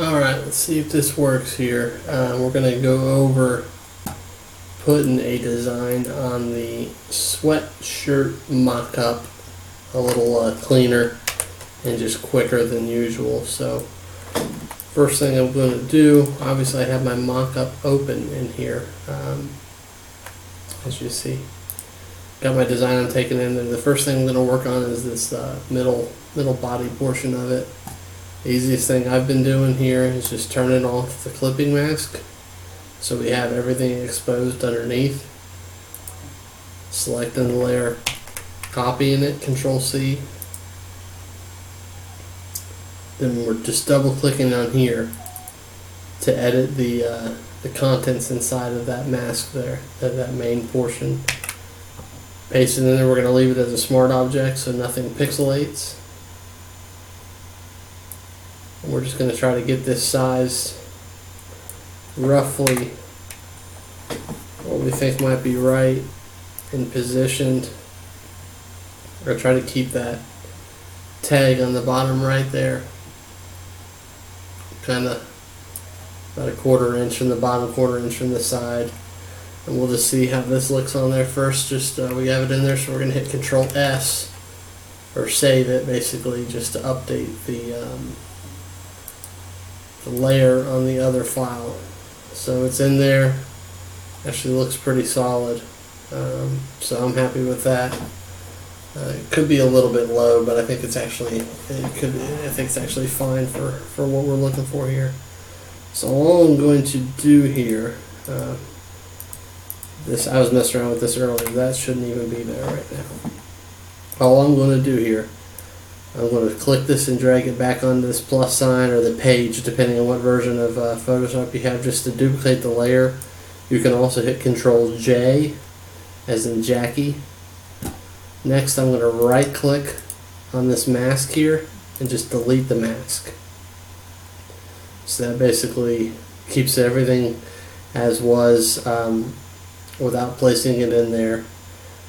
Alright, let's see if this works here. We're going to go over putting a design on the sweatshirt mock-up a little cleaner and just quicker than usual. So first thing I'm going to do, obviously I have my mock-up open in here, as you see. Got my design I'm taking in there. The first thing I'm going to work on is this middle body portion of it. The easiest thing I've been doing here is just turning off the clipping mask so we have everything exposed underneath. Selecting the layer, copying it, Control C. Then we're just double clicking on here to edit the contents inside of that mask there, that main portion. Paste it in there. We're going to leave it as a smart object so nothing pixelates. We're just going to try to get this sized roughly what we think might be right and positioned. We're going to try to keep that tag on the bottom right there, kind of about a 1/4 inch from the bottom, 1/4 inch from the side. And we'll just see how this looks on there first. Just we have it in there, so we're going to hit Control S or save it, basically, just to update the layer on the other file. So it's in there. Actually looks pretty solid. So I'm happy with that. It could be a little bit low, but I think it's actually fine for what we're looking for here. So all I'm going to do here, I was messing around with this earlier. That shouldn't even be there right now. All I'm going to do here, I'm going to click this and drag it back onto this plus sign or the page, depending on what version of Photoshop you have, just to duplicate the layer. You can also hit Control J, as in Jackie. Next, I'm going to right click on this mask here and just delete the mask. So that basically keeps everything as was without placing it in there.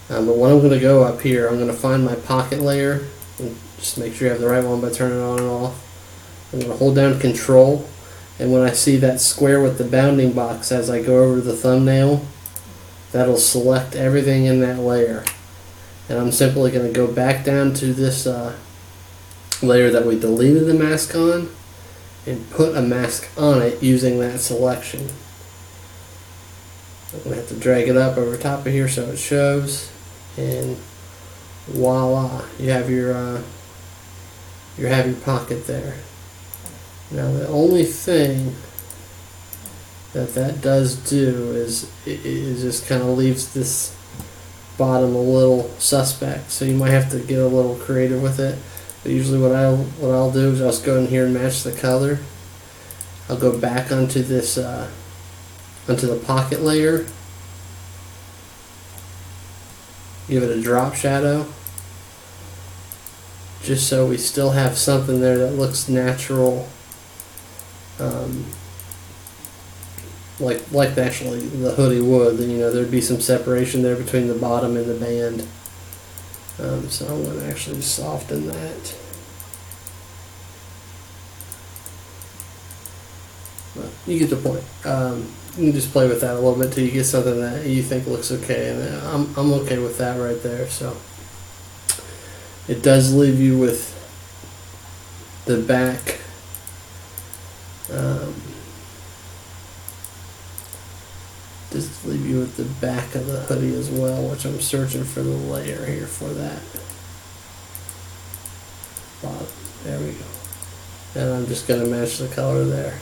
But when I'm going to go up here, I'm going to find my pocket layer. And just make sure you have the right one by turning it on and off. I'm going to hold down Control, and when I see that square with the bounding box as I go over the thumbnail, that'll select everything in that layer. And I'm simply going to go back down to this layer that we deleted the mask on and put a mask on it using that selection. I'm going to have to drag it up over top of here so it shows, and voila, you have your pocket there. Now the only thing that does do is it just kind of leaves this bottom a little suspect, so you might have to get a little creative with it. But usually what I'll do is I'll just go in here and match the color. I'll go back onto this onto the pocket layer, give it a drop shadow, just so we still have something there that looks natural, like actually the hoodie would. You know, there'd be some separation there between the bottom and the band. So I'm going to actually soften that. But you get the point. You can just play with that a little bit till you get something that you think looks okay, and I'm okay with that right there. So it does leave you with the back. Just leave you with the back of the hoodie as well, which I'm searching for the layer here for that. Bottom. There we go. And I'm just going to match the color there,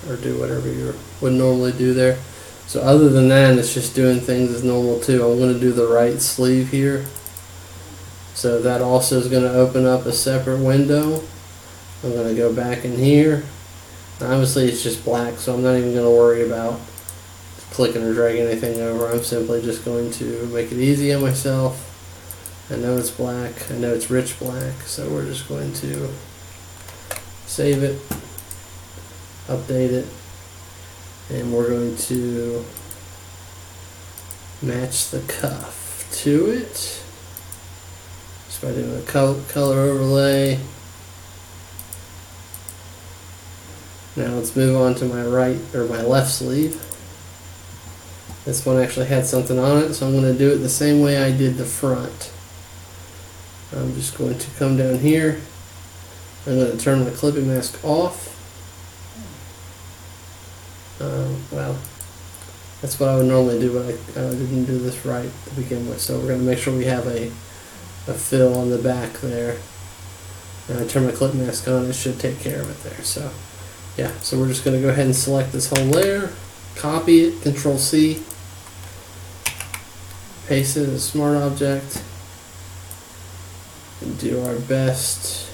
or do whatever you would normally do there. So other than that, it's just doing things as normal too. I'm going to do the right sleeve here. So that also is going to open up a separate window. I'm going to go back in here. Obviously it's just black, so I'm not even going to worry about clicking or dragging anything over. I'm simply just going to make it easy on myself. I know it's black, I know it's rich black, so we're just going to save it, update it, and we're going to match the cuff to it just by doing a color overlay. Now let's move on to my right or my left sleeve. This one actually had something on it, so I'm going to do it the same way I did the front. I'm just going to come down here. I'm going to turn my clipping mask off. Well, that's what I would normally do, but I didn't do this right to begin with. So we're going to make sure we have a fill on the back there. And I turn my clip mask on, it should take care of it there. So yeah, so we're just going to go ahead and select this whole layer, copy it, Control C, paste it as a smart object, and do our best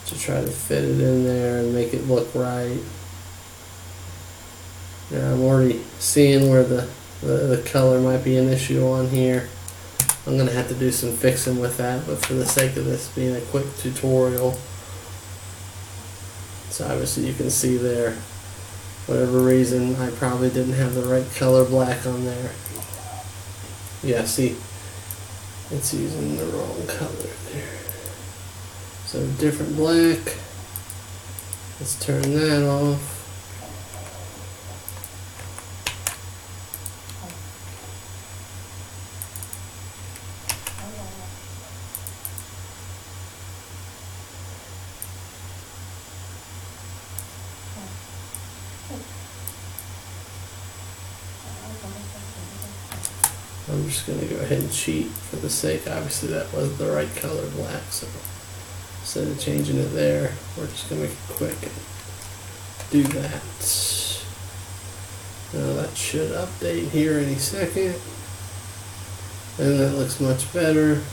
to try to fit it in there and make it look right. Now I'm already seeing where the color might be an issue on here. I'm going to have to do some fixing with that, but for the sake of this being a quick tutorial, so obviously you can see there, whatever reason, I probably didn't have the right color black on there. Yeah, see, it's using the wrong color there. So different black, let's turn that off. I'm just going to go ahead and cheat for the sake, obviously that was the right color black, so instead of changing it there, we're just going to make it quick and do that. Now that should update here any second, and that looks much better.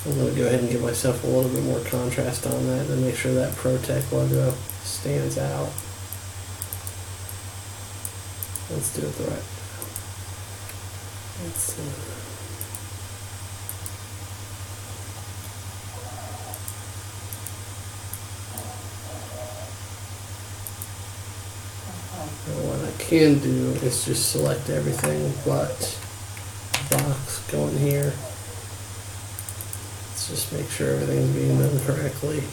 I'm going to go ahead and give myself a little bit more contrast on that to make sure that ProTech logo stands out. Let's do it the right way. Let's now what I can do is just select everything but the box going here. Let's just make sure everything's being done correctly,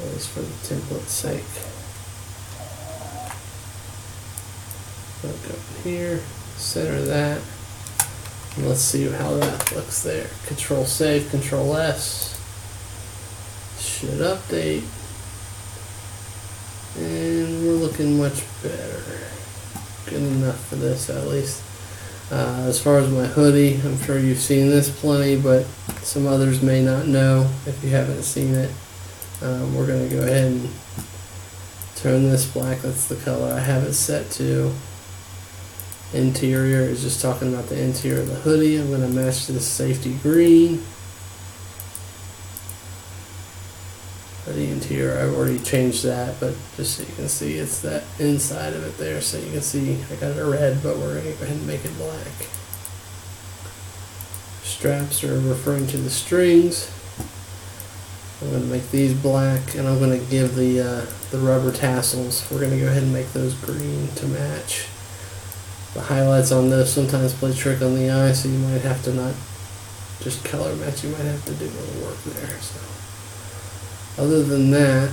at least for the template's sake. I'll go here, center that, and let's see how that looks there. Control Save, Control S, should update, and we're looking much better. Good enough for this at least. As far as my hoodie, I'm sure you've seen this plenty, but some others may not know if you haven't seen it. We're going to go ahead and turn this black, that's the color I have it set to. Interior is just talking about the interior of the hoodie. I'm going to match this safety green. The interior, I've already changed that, but just so you can see, it's that inside of it there. So you can see I got it red, but we're going to go ahead and make it black. Straps are referring to the strings. I'm going to make these black, and I'm going to give the rubber tassels, we're going to go ahead and make those green to match. The highlights on this sometimes play trick on the eye, so you might have to not just color match, you might have to do a little work there. So other than that,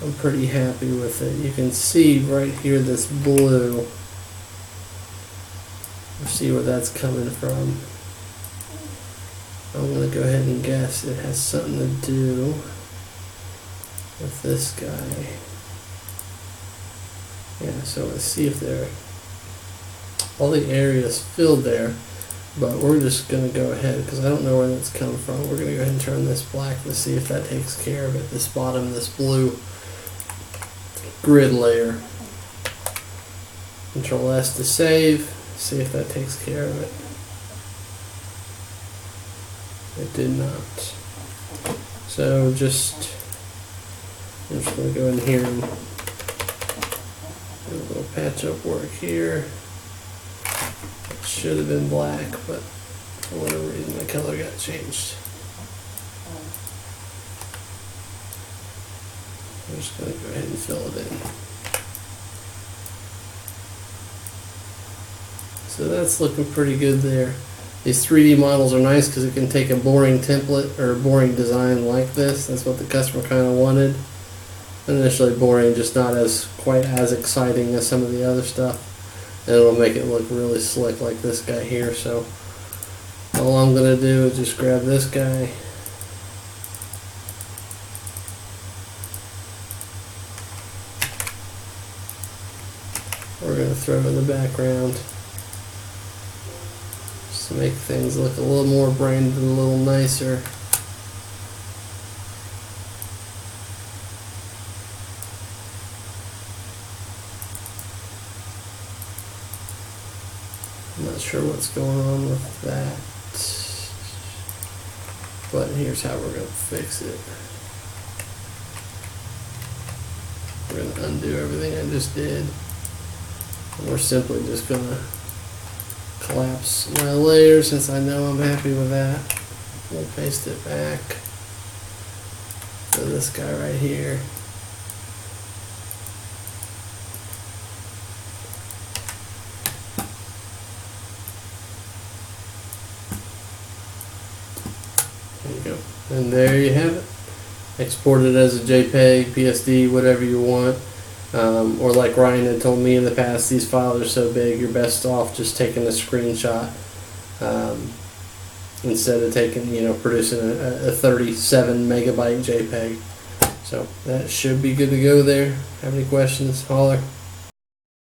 I'm pretty happy with it. You can see right here this blue. See where that's coming from. I'm going to go ahead and guess it has something to do with this guy. Yeah, so let's see if all the areas filled there, but we're just going to go ahead, because I don't know where that's coming from, we're going to go ahead and turn this black to see if that takes care of it, this bottom, this blue grid layer. Control S to save, see if that takes care of it. It did not. So I'm just going to go in here and do a little patch up work here. It should have been black, but for whatever reason the color got changed. I'm just going to go ahead and fill it in. So that's looking pretty good there. These 3D models are nice because it can take a boring template or a boring design like this. That's what the customer kind of wanted. Initially boring, just not as quite as exciting as some of the other stuff. And it'll make it look really slick like this guy here. So all I'm going to do is just grab this guy. We're going to throw in the background just to make things look a little more branded, a little nicer. I'm not sure what's going on with that, but here's how we're going to fix it. We're going to undo everything I just did. And we're simply just going to collapse my layer since I know I'm happy with that. We'll paste it back to this guy right here. There you go. And there you have it. Export it as a JPEG, PSD, whatever you want. Or like Ryan had told me in the past, these files are so big, you're best off just taking a screenshot instead of taking, producing a 37 megabyte JPEG. So that should be good to go there. Have any questions? Holler.